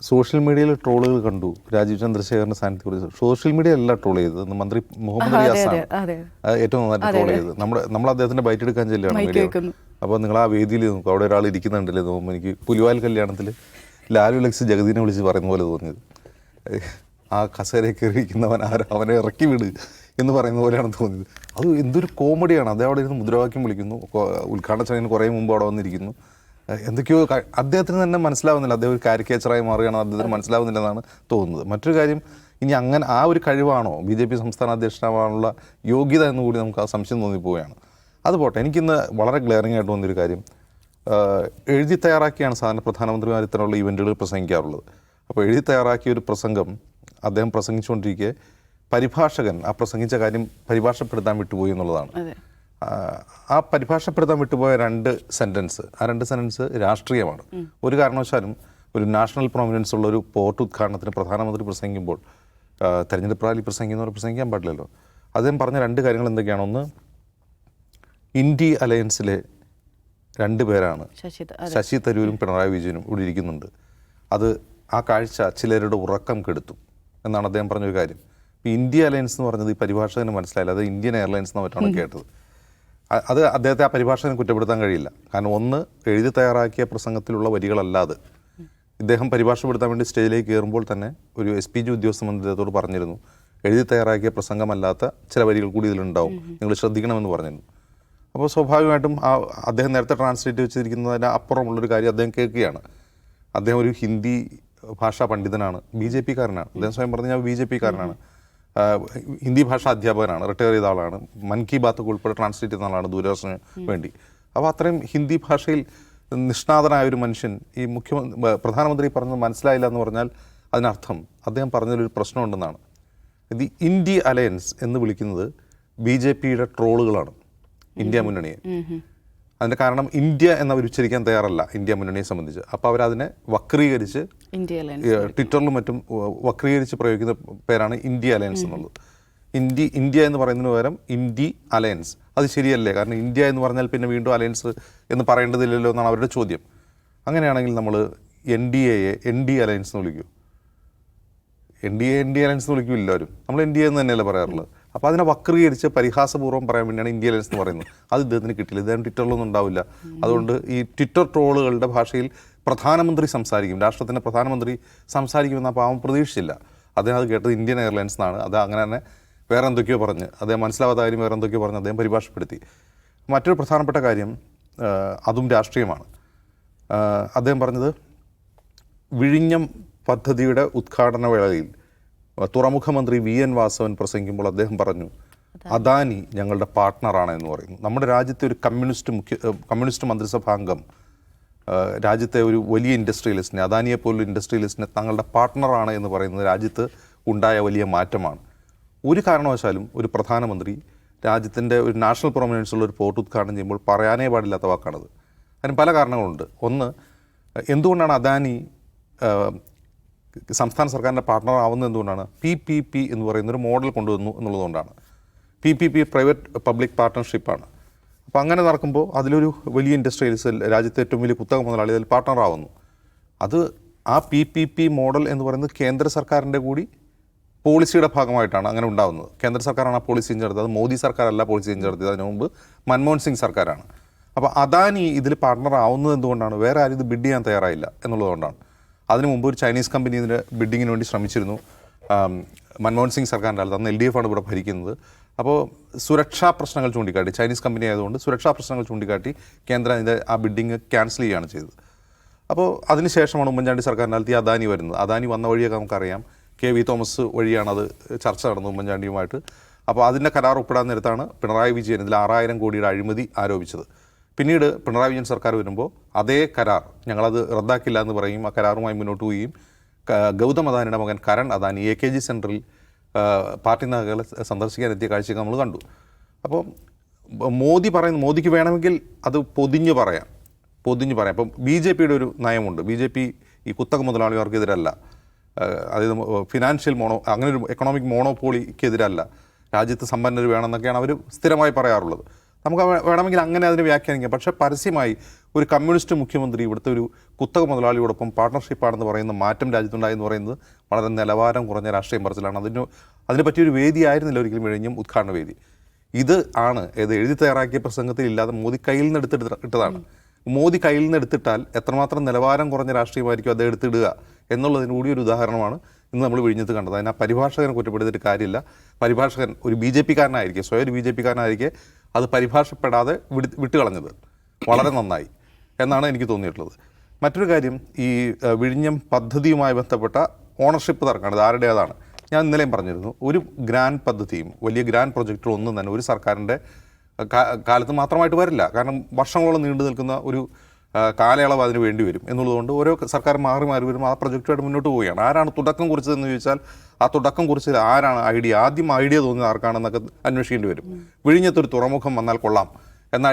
Social മീഡിയയിൽ ട്രോളുകൾ കണ്ടു. രാജീവ് ചന്ദ്രശേഖറിന്റെ സാന്നിധ്യത്തിൽ സോഷ്യൽ മീഡിയ അല്ല ട്രോൾ ചെയ്തത്, മന്ത്രി മുഹമ്മദ് റിയാസാണ് ഏറ്റവും നന്നായിട്ട് ട്രോൾ ചെയ്തത്. നമ്മൾ അദ്ദേഹത്തിന്റെ ബൈറ്റ് എടുക്കാൻ ചെല്ലുകയാണ് മീഡിയ. അപ്പോൾ നിങ്ങൾ ആ വേദിയിൽ നോക്കും, അവിടെ ഒരാൾ ഇരിക്കുന്നുണ്ടല്ലേ നോക്കുമ്പോൾ എനിക്ക് പുലിവാൽ കല്യാണത്തിൽ ലാലു ലക്സ് ജഗദീനെ വിളിച്ച് പറയുന്ന പോലെ തോന്നിയത്. ആ കസേരയിൽ കയറിയിരിക്കുന്നവൻ അവനെ ഇറക്കി വിട് എന്ന് പറയുന്ന പോലെയാണ് തോന്നിയത്. അത് എന്തൊരു കോമഡിയാണ്. അദ്ദേഹം അവിടെ ഇരുന്ന് മുദ്രാവാക്യം വിളിക്കുന്നു. ഉദ്ഘാടന ചടങ്ങിന് കുറേ മുമ്പ് അവിടെ വന്നിരിക്കുന്നു. എന്തൊക്കെയോ അദ്ദേഹത്തിന് തന്നെ മനസ്സിലാവുന്നില്ല, അദ്ദേഹം ഒരു കാരിക്കേച്ചറായി മാറുകയാണ്, അദ്ദേഹത്തിന് മനസ്സിലാവുന്നില്ലെന്നാണ് തോന്നുന്നത്. മറ്റൊരു കാര്യം, ഇനി അങ്ങനെ ആ ഒരു കഴിവാണോ BJP സംസ്ഥാന അധ്യക്ഷനാവാനുള്ള യോഗ്യത എന്നുകൂടി നമുക്ക് ആ സംശയം തോന്നിപ്പോവുകയാണ്. അതുപോട്ടെ, എനിക്കിന്ന് വളരെ ഗ്ലെയറിംഗ് ആയിട്ട് വന്നൊരു കാര്യം, എഴുതി തയ്യാറാക്കിയാണ് സാധാരണ പ്രധാനമന്ത്രിമാർ ഇത്തരമുള്ള ഇവൻറ്റുകൾ പ്രസംഗിക്കാറുള്ളത്. അപ്പോൾ എഴുതി തയ്യാറാക്കിയ ഒരു പ്രസംഗം അദ്ദേഹം പ്രസംഗിച്ചുകൊണ്ടിരിക്കെ പരിഭാഷകൻ ആ പ്രസംഗിച്ച കാര്യം പരിഭാഷപ്പെടുത്താൻ വിട്ടുപോയി എന്നുള്ളതാണ്. ആ പരിഭാഷപ്പെടുത്താൻ വിട്ടുപോയ ആ രണ്ട് സെൻറ്റൻസ് രാഷ്ട്രീയമാണ്. ഒരു കാരണവശാലും ഒരു നാഷണൽ പ്രൊമിനൻസ് ഉള്ള ഒരു പോർട്ട് ഉദ്ഘാടനത്തിന് പ്രധാനമന്ത്രി പ്രസംഗിക്കുമ്പോൾ തെരഞ്ഞെടുപ്പ് റാലി പ്രസംഗിക്കുന്നവർ പ്രസംഗിക്കാൻ പാടില്ലല്ലോ. അദ്ദേഹം പറഞ്ഞ രണ്ട് കാര്യങ്ങൾ എന്തൊക്കെയാണ്? ഒന്ന്, ഇന്ത്യ അലയൻസിലെ രണ്ട് പേരാണ്, ശശി തരൂരും പിണറായി വിജയനും ഇവിടെ ഇരിക്കുന്നുണ്ട്. അത് ആ കാഴ്ച ചിലരുടെ ഉറക്കം കെടുത്തും എന്നാണ് അദ്ദേഹം പറഞ്ഞൊരു കാര്യം. ഇപ്പോൾ ഇന്ത്യ അലയൻസ് എന്ന് പറഞ്ഞത് ഈ പരിഭാഷകന് മനസ്സിലായില്ല, അത് ഇന്ത്യൻ എയർലൈൻസ് എന്ന് മറ്റാണ് കേട്ടത്. അത് അദ്ദേഹത്തെ ആ പരിഭാഷകന് കുറ്റപ്പെടുത്താൻ കഴിയില്ല. കാരണം ഒന്ന്, എഴുതി തയ്യാറാക്കിയ പ്രസംഗത്തിലുള്ള വരികളല്ലാതെ ഇദ്ദേഹം പരിഭാഷപ്പെടുത്താൻ വേണ്ടി സ്റ്റേജിലേക്ക് കയറുമ്പോൾ തന്നെ ഒരു SPG ഉദ്യോഗസ്ഥ മന്ത്രിയോട് പറഞ്ഞിരുന്നു, എഴുതി തയ്യാറാക്കിയ പ്രസംഗമല്ലാത്ത ചില വരികൾ കൂടി ഇതിലുണ്ടാവും, നിങ്ങൾ ശ്രദ്ധിക്കണമെന്ന് പറഞ്ഞിരുന്നു. അപ്പോൾ സ്വാഭാവികമായിട്ടും അദ്ദേഹം നേരത്തെ ട്രാൻസ്ലേറ്റ് വെച്ചിരിക്കുന്നതിന് അപ്പുറമുള്ളൊരു കാര്യം അദ്ദേഹം കേൾക്കുകയാണ്. അദ്ദേഹം ഒരു ഹിന്ദി ഭാഷാ പണ്ഡിതനാണ്, BJP കാരനാണ്. അദ്ദേഹം സ്വയം പറഞ്ഞ ഞാൻ BJP കാരനാണ്, ഹിന്ദി ഭാഷാ അധ്യാപകനാണ്, റിട്ടയർ ചെയ്ത ആളാണ്, മൻ കി ബാത്ത് ഉൾപ്പെടെ ട്രാൻസ്ലേറ്റ് ചെയ്യുന്ന ആളാണ് ദൂരദർശന് വേണ്ടി. അപ്പോൾ അത്രയും ഹിന്ദി ഭാഷയിൽ നിഷ്ണാതനായ ഒരു മനുഷ്യൻ ഈ പ്രധാനമന്ത്രി പറഞ്ഞത് മനസ്സിലായില്ല എന്ന് പറഞ്ഞാൽ അതിനർത്ഥം അദ്ദേഹം പറഞ്ഞതിലൊരു പ്രശ്നമുണ്ടെന്നാണ്. ഇത് ഇന്ത്യ അലയൻസ് എന്ന് വിളിക്കുന്നത് BJPയുടെ ട്രോളുകളാണ് ഇന്ത്യ മുന്നണിയെ. അതിൻ്റെ കാരണം ഇന്ത്യ എന്നവർ ഉച്ചരിക്കാൻ തയ്യാറല്ല ഇന്ത്യ മുന്നണിയെ സംബന്ധിച്ച്. അപ്പോൾ അവരതിനെ വക്രീകരിച്ച് ട്വിറ്ററിലും മറ്റും വക്രീകരിച്ച് പ്രയോഗിക്കുന്ന പേരാണ് ഇന്ത്യ അലയൻസ് എന്നുള്ളത്. ഇന്ത്യ എന്ന് പറയുന്നതിന് പകരം ഇന്ത്യ അലയൻസ്, അത് ശരിയല്ലേ? കാരണം ഇന്ത്യ എന്ന് പറഞ്ഞാൽ പിന്നെ വീണ്ടും അലയൻസ് എന്ന് പറയേണ്ടതില്ലല്ലോ എന്നാണ് അവരുടെ ചോദ്യം. അങ്ങനെയാണെങ്കിൽ നമ്മൾ NDAയെ ND അലയൻസ് എന്ന് വിളിക്കൂ? ND അലയൻസ് എന്ന് വിളിക്കും എല്ലാവരും, നമ്മൾ NDA എന്ന് തന്നെയല്ലേ പറയാറുള്ളത്. അപ്പോൾ അതിനെ വക്രീകരിച്ച് പരിഹാസപൂർവ്വം പറയാൻ വേണ്ടിയാണ് ഇന്ത്യ അലയൻസ് എന്ന് പറയുന്നത്. അത് ഇദ്ദേഹത്തിന് കിട്ടില്ല, ഇദ്ദേഹം ട്വിറ്ററിലൊന്നും ഉണ്ടാവില്ല. അതുകൊണ്ട് ഈ ട്വിറ്റർ ട്രോളുകളുടെ ഭാഷയിൽ പ്രധാനമന്ത്രി സംസാരിക്കും, രാഷ്ട്രത്തിൻ്റെ പ്രധാനമന്ത്രി സംസാരിക്കുമെന്ന് അപ്പോൾ അവൻ പ്രതീക്ഷിച്ചില്ല. അദ്ദേഹം അത് കേട്ടത് ഇന്ത്യൻ എയർലൈൻസ് എന്നാണ്. അത് അങ്ങനെ തന്നെ വേറെ എന്തൊക്കെയോ പറഞ്ഞ്, അദ്ദേഹം മനസ്സിലാവാത്ത കാര്യം വേറെ എന്തൊക്കെയോ പറഞ്ഞ് അദ്ദേഹം പരിഭാഷപ്പെടുത്തി. മറ്റൊരു പ്രധാനപ്പെട്ട കാര്യം, അതും രാഷ്ട്രീയമാണ്. അദ്ദേഹം പറഞ്ഞത് വിഴിഞ്ഞം പദ്ധതിയുടെ ഉദ്ഘാടന വേളയിൽ തുറമുഖ മന്ത്രി VN വാസവൻ പ്രസംഗിക്കുമ്പോൾ അദ്ദേഹം പറഞ്ഞു, അദാനി ഞങ്ങളുടെ പാർട്ട്ണറാണ് എന്ന് പറയുന്നു. നമ്മുടെ രാജ്യത്തെ ഒരു കമ്മ്യൂണിസ്റ്റ് മന്ത്രിസഭാംഗം രാജ്യത്തെ ഒരു വലിയ ഇൻഡസ്ട്രിയലിസ്റ്റിനെ, അദാനിയെ പോലുള്ള ഇൻഡസ്ട്രിയലിസ്റ്റിനെ തങ്ങളുടെ പാർട്ട്ണറാണ് എന്ന് പറയുന്നത് രാജ്യത്ത് ഉണ്ടായ വലിയ മാറ്റമാണ്. ഒരു കാരണവശാലും ഒരു പ്രധാനമന്ത്രി രാജ്യത്തിൻ്റെ ഒരു നാഷണൽ പ്രൊമിനൻസ് ഉള്ള ഒരു പോർട്ട് ഉദ്ഘാടനം ചെയ്യുമ്പോൾ പറയാനേ പാടില്ലാത്ത വാക്കാണത്. അതിന് പല കാരണങ്ങളുണ്ട്. ഒന്ന്, എന്തുകൊണ്ടാണ് അദാനി സംസ്ഥാന സർക്കാരിൻ്റെ പാർട്ട്ണർ ആവുന്നത്? എന്തുകൊണ്ടാണ്? PPP എന്ന് പറയുന്നൊരു മോഡൽ കൊണ്ടുവന്നു എന്നുള്ളതുകൊണ്ടാണ്. PPP പ്രൈവറ്റ് പബ്ലിക് പാർട്ട്ണർഷിപ്പാണ്. അപ്പോൾ അങ്ങനെ നടക്കുമ്പോൾ അതിലൊരു വലിയ ഇൻഡസ്ട്രിയലിസ്റ്റ്, രാജ്യത്തെ ഏറ്റവും വലിയ കുത്തക മുതലാളി അതിൽ പാർട്ട്ണറാവുന്നു. അത് ആ PPP മോഡൽ എന്ന് പറയുന്നത് കേന്ദ്ര സർക്കാരിൻ്റെ കൂടി പോളിസിയുടെ ഭാഗമായിട്ടാണ് അങ്ങനെ ഉണ്ടാകുന്നത്. കേന്ദ്ര സർക്കാരാണ് ആ പോളിസി ചേർത്തത്, അത് മോദി സർക്കാരല്ല പോളിസി ചേർത്തത്, അതിനു മുമ്പ് മൻമോഹൻ സിംഗ് സർക്കാരാണ്. അപ്പോൾ അദാനി ഇതിൽ പാർട്ട്ണർ ആവുന്നത് എന്തുകൊണ്ടാണ്? വേറെ ആരും ഇത് ബിഡ് ചെയ്യാൻ തയ്യാറായില്ല എന്നുള്ളതുകൊണ്ടാണ്. അതിനു മുമ്പ് ഒരു ചൈനീസ് കമ്പനി ഇതിന് ബിഡിങ്ങിന് വേണ്ടി ശ്രമിച്ചിരുന്നു, മൻമോഹൻ സിംഗ് സർക്കാരിൻ്റെ കാലത്ത്. അന്ന് LDF ആണ് ഇവിടെ ഭരിക്കുന്നത്. അപ്പോൾ സുരക്ഷാ പ്രശ്നങ്ങൾ ചൂണ്ടിക്കാട്ടി, ചൈനീസ് കമ്പനി ആയതുകൊണ്ട് സുരക്ഷാ പ്രശ്നങ്ങൾ ചൂണ്ടിക്കാട്ടി കേന്ദ്രം അതിൻ്റെ ആ ബിഡിങ് ക്യാൻസൽ ചെയ്യുകയാണ് ചെയ്തത്. അപ്പോൾ അതിനുശേഷമാണ് ഉമ്മൻചാണ്ടി സർക്കാരിൻ്റെ കാലത്ത് ഈ അദാനി വരുന്നത്. അദാനി വന്ന വഴിയൊക്കെ നമുക്കറിയാം, KV തോമസ് വഴിയാണത് ചർച്ച നടന്നത് ഉമ്മൻചാണ്ടിയുമായിട്ട്. അപ്പോൾ അതിൻ്റെ കരാർ ഒപ്പിടാൻ നേരത്താണ് പിണറായി വിജയൻ ഇതിൽ 6000 കോടിയുടെ അഴിമതി ആരോപിച്ചത്. പിന്നീട് പിണറായി വിജയൻ സർക്കാർ വരുമ്പോൾ അതേ കരാർ ഞങ്ങളത് റദ്ദാക്കില്ല എന്ന് പറയും, ആ കരാറുമായി മുന്നോട്ട് പോവുകയും ഗൗതം അദാനിയുടെ മകൻ കരൺ അദാനി AKG സെൻറ്ററിൽ പാർട്ടി നേതാക്കളെ സന്ദർശിക്കാൻ എത്തിയ കാഴ്ചയൊക്കെ നമ്മൾ കണ്ടു. അപ്പോൾ മോദിക്ക് വേണമെങ്കിൽ അത് പൊതിഞ്ഞ് പറയാം. അപ്പം BJPയുടെ ഒരു നയമുണ്ട്. BJP ഈ കുത്തക മുതലാളിമാർക്കെതിരല്ല, അതായത് ഫിനാൻഷ്യൽ അങ്ങനെ ഒരു എക്കണോമിക് മോണോപോളിക്കെതിരല്ല, രാജ്യത്ത് സമ്പന്നർ വേണമെന്നൊക്കെയാണ് അവർ സ്ഥിരമായി പറയാറുള്ളത്. നമുക്ക് വേണമെങ്കിൽ അങ്ങനെ അതിനെ വ്യാഖ്യാനിക്കാം. പക്ഷേ പരസ്യമായി ഒരു കമ്മ്യൂണിസ്റ്റ് മുഖ്യമന്ത്രി ഇവിടുത്തെ ഒരു കുത്തക മുതലാളിയോടൊപ്പം പാർട്ണർഷിപ്പാണെന്ന് പറയുന്ന മാറ്റം രാജ്യത്തുണ്ടായെന്ന് പറയുന്നത് വളരെ നിലവാരം കുറഞ്ഞ രാഷ്ട്രീയം പറച്ചിലാണ്. അതിനെ പറ്റിയൊരു വേദിയായിരുന്നില്ല ഒരിക്കലും വിഴിഞ്ഞം ഉദ്ഘാടന വേദി. ഇത് എഴുതി തയ്യാറാക്കിയ പ്രസംഗത്തിൽ ഇല്ലാതെ മോദി കയ്യിൽ നിന്ന് ഇട്ടതാണ്. മോദി കയ്യിൽ നിന്ന് എടുത്തിട്ടാൽ എത്രമാത്രം നിലവാരം കുറഞ്ഞ രാഷ്ട്രീയമായിരിക്കും അത് എടുത്തിടുക എന്നുള്ളതിന് കൂടി ഒരു ഉദാഹരണമാണ് ഇന്ന് നമ്മൾ വിഴിഞ്ഞത്ത് കണ്ടത്. അതിന് ആ പരിഭാഷകനെ കുറ്റപ്പെടുത്തിയിട്ട് കാര്യമില്ല. പരിഭാഷകൻ ഒരു BJP-കാരനായിരിക്കെ, സ്വയം ഒരു BJP-കാരനായിരിക്കെ അത് പരിഭാഷപ്പെടാതെ വിട്ടുകളഞ്ഞത് വളരെ നന്നായി എന്നാണ് എനിക്ക് തോന്നിയിട്ടുള്ളത്. മറ്റൊരു കാര്യം, ഈ വിഴിഞ്ഞം പദ്ധതിയുമായി ബന്ധപ്പെട്ട ഓണർഷിപ്പ് തർക്കമാണ്. ഇത് ആരുടേതാണ്? ഞാൻ ഇന്നലെയും പറഞ്ഞിരുന്നു, ഒരു ഗ്രാൻഡ് പദ്ധതിയും വലിയ ഗ്രാൻഡ് പ്രൊജക്റ്റും ഒന്നും തന്നെ ഒരു സർക്കാരിൻ്റെ കാലത്ത് മാത്രമായിട്ട് വരില്ല. കാരണം വർഷങ്ങളോളം നീണ്ടു നിൽക്കുന്ന ഒരു കാലയളവ് അതിന് വേണ്ടി വരും എന്നുള്ളതുകൊണ്ട് ഓരോ സർക്കാർ മാറി വരും. ആ പ്രൊജക്റ്റുമായിട്ട് മുന്നോട്ട് പോവുകയാണ്. ആരാണ് തുടക്കം കുറിച്ചതെന്ന് ചോദിച്ചാൽ ആ തുടക്കം കുറിച്ചത് ആരാണ്? ആദ്യം ഐഡിയ തോന്നിയത് ആർക്കാണെന്നൊക്കെ അന്വേഷിക്കേണ്ടി വരും. വിഴിഞ്ഞത്തൊരു തുറമുഖം വന്നാൽ കൊള്ളാം എന്ന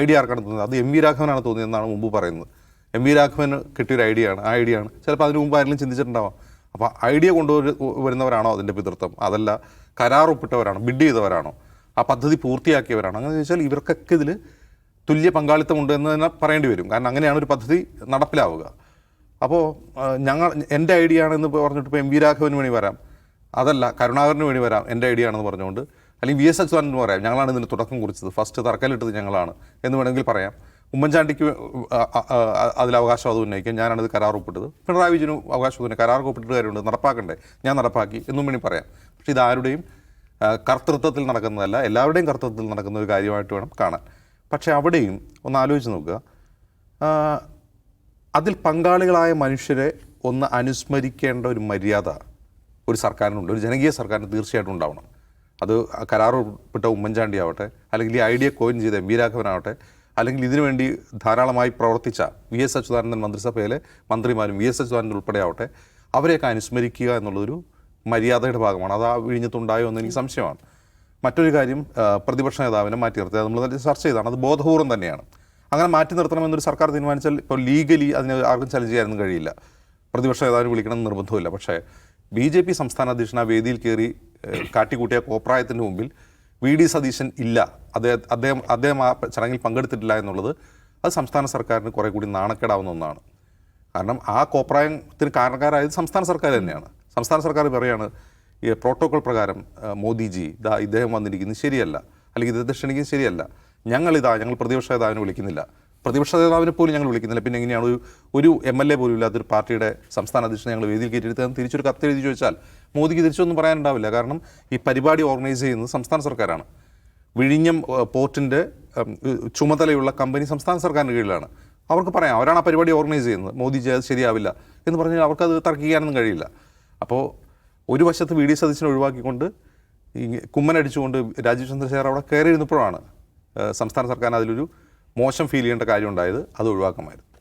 ഐഡിയ ആർക്കാണ് തോന്നിയത്? അത് MV രാഘവനാണ് തോന്നിയതെന്നാണ് മുമ്പ് പറയുന്നത്. MV രാഘവന് കിട്ടിയൊരു ഐഡിയ ആണ്. ചിലപ്പോൾ അതിന് മുമ്പ് ആരെങ്കിലും ചിന്തിച്ചിട്ടുണ്ടാവാം. അപ്പോൾ ഐഡിയ കൊണ്ടുവരുന്നവരാണോ അതിൻ്റെ പിതൃത്വം? അതല്ല കരാർ ഒപ്പിട്ടവരാണോ? ബിഡ് ചെയ്തവരാണോ? ആ പദ്ധതി പൂർത്തിയാക്കിയവരാണോ? അങ്ങനെ ചോദിച്ചാൽ ഇവർക്കൊക്കെ ഇതിൽ തുല്യ പങ്കാളിത്തമുണ്ട് എന്ന് തന്നെ പറയേണ്ടി വരും. കാരണം അങ്ങനെയാണ് ഒരു പദ്ധതി നടപ്പിലാവുക. അപ്പോൾ എൻ്റെ ഐഡിയ ആണെന്ന് പറഞ്ഞിട്ട് ഇപ്പോൾ MV രാഘവന് വേണ്ടി വരാം, അതല്ല കരുണാകരന് വേണ്ടി വരാം എൻ്റെ ഐഡിയ ആണെന്ന് പറഞ്ഞുകൊണ്ട്, അല്ലെങ്കിൽ VS അച്യുതാനന്ദന് പറയാം ഞങ്ങളാണ് ഇതിന് തുടക്കം കുറിച്ചത്, ഫസ്റ്റ് തറക്കല്ലിട്ടത് ഞങ്ങളാണ് എന്ന് വേണമെങ്കിൽ പറയാം. ഉമ്മൻചാണ്ടിക്ക് അതിൽ അവകാശവാദം ഉന്നയിക്കാം, ഞാനാണിത് കരാർ ഒപ്പിട്ടത്. പിണറായി വിജയനും അവകാശവാദം, കരാർ ഒപ്പിട്ടിട്ട് കാര്യമുണ്ട്, നടപ്പാക്കണ്ടേ, ഞാൻ നടപ്പാക്കി എന്നും വേണ്ടി പറയാം. പക്ഷേ ഇതാരുടെയും കർത്തൃത്വത്തിൽ നടക്കുന്നതല്ല, എല്ലാവരുടെയും കർത്തൃത്വത്തിൽ നടക്കുന്ന ഒരു കാര്യമായിട്ട് വേണം കാണാൻ. പക്ഷേ അവിടെയും ഒന്ന് ആലോചിച്ച് നോക്കുക, അതിൽ പങ്കാളികളായ മനുഷ്യരെ ഒന്ന് അനുസ്മരിക്കേണ്ട ഒരു മര്യാദ ഒരു സർക്കാരിനുണ്ട്. ഒരു ജനകീയ സർക്കാരിന് തീർച്ചയായിട്ടും ഉണ്ടാവണം. അത് കരാർ ഒപ്പിട്ട ഉമ്മൻചാണ്ടി ആവട്ടെ, അല്ലെങ്കിൽ ഈ ഐഡിയ കോയിൻ ചെയ്ത MV രാഘവനാവട്ടെ, അല്ലെങ്കിൽ ഇതിനുവേണ്ടി ധാരാളമായി പ്രവർത്തിച്ച VS അച്യുതാനന്ദൻ മന്ത്രിസഭയിലെ മന്ത്രിമാരും VS അച്യുതാനന്ദൻ ഉൾപ്പെടെ ആവട്ടെ, അവരെയൊക്കെ അനുസ്മരിക്കുക എന്നുള്ളതൊരു മര്യാദയുടെ ഭാഗമാണ്. അത് ആ വിഴിഞ്ഞത്തുണ്ടായോ എന്ന് എനിക്ക് സംശയമാണ്. മറ്റൊരു കാര്യം, പ്രതിപക്ഷ നേതാവിനെ മാറ്റി നിർത്തി, അത് നമ്മൾ ചർച്ച ചെയ്താണ്. അത് ബോധപൂർവം തന്നെയാണ്. അങ്ങനെ മാറ്റി നിർത്തണമെന്നൊരു സർക്കാർ തീരുമാനിച്ചാൽ ഇപ്പോൾ ലീഗലി അതിന് ആർക്കും ചലഞ്ച് ചെയ്യാനൊന്നും കഴിയില്ല. പ്രതിപക്ഷ നേതാവിന് വിളിക്കണമെന്ന് നിർബന്ധമില്ല. പക്ഷേ BJP സംസ്ഥാന അധ്യക്ഷൻ ആ വേദിയിൽ കയറി കാട്ടിക്കൂട്ടിയ കോപ്രായത്തിൻ്റെ മുമ്പിൽ VD സതീശൻ ഇല്ല, അദ്ദേഹം ആ ചടങ്ങിൽ പങ്കെടുത്തിട്ടില്ല എന്നുള്ളത് അത് സംസ്ഥാന സർക്കാരിന് കുറേ കൂടി നാണക്കേടാവുന്ന ഒന്നാണ്. കാരണം ആ കോപ്രായത്തിന് കാരണക്കാരായത് സംസ്ഥാന സർക്കാർ തന്നെയാണ്. സംസ്ഥാന സർക്കാർ പറയുകയാണ് ഈ പ്രോട്ടോകോൾ പ്രകാരം മോദിജി ഇദ്ദേഹം വന്നിരിക്കുന്നത് ശരിയല്ല, അല്ലെങ്കിൽ ഇദ്ദേഹത്തെ ക്ഷണിക്കുന്നത് ശരിയല്ല, ഞങ്ങൾ പ്രതിപക്ഷ നേതാവിനെ വിളിക്കുന്നില്ല, പ്രതിപക്ഷ നേതാവിനെ പോലും ഞങ്ങൾ വിളിക്കുന്നില്ല, പിന്നെ എങ്ങനെയാണ് ഒരു MLA പോലും ഇല്ലാത്തൊരു പാർട്ടിയുടെ സംസ്ഥാന അധ്യക്ഷനെ ഞങ്ങൾ വേദിയിൽ കയറ്റിയെടുത്ത് തിരിച്ചൊരു കത്ത് എഴുതി ചോദിച്ചാൽ മോദിക്ക് തിരിച്ചൊന്നും പറയാനുണ്ടാവില്ല. കാരണം ഈ പരിപാടി ഓർഗനൈസ് ചെയ്യുന്നത് സംസ്ഥാന സർക്കാരാണ്. വിഴിഞ്ഞം പോർട്ടിൻ്റെ ചുമതലയുള്ള കമ്പനി സംസ്ഥാന സർക്കാരിൻ്റെ കീഴിലാണ്. അവർക്ക് പറയാം, അവരാണ് ആ പരിപാടി ഓർഗനൈസ് ചെയ്യുന്നത്, മോദിജി അത് ശരിയാവില്ല എന്ന് പറഞ്ഞാൽ അവർക്കത് തർക്കിക്കാനൊന്നും കഴിയില്ല. അപ്പോൾ ഒരു വശത്ത് VD സതീശനെ ഒഴിവാക്കിക്കൊണ്ട് ഈ കുമ്മനടിച്ചുകൊണ്ട് രാജീവ് ചന്ദ്രശേഖർ അവിടെ കയറി ഇരുന്നപ്പോഴാണ് സംസ്ഥാന സർക്കാരിന് അതിലൊരു മോശം ഫീൽ ചെയ്യേണ്ട കാര്യം ഉണ്ടായത്. അത് ഒഴിവാക്കണമായിരുന്നു.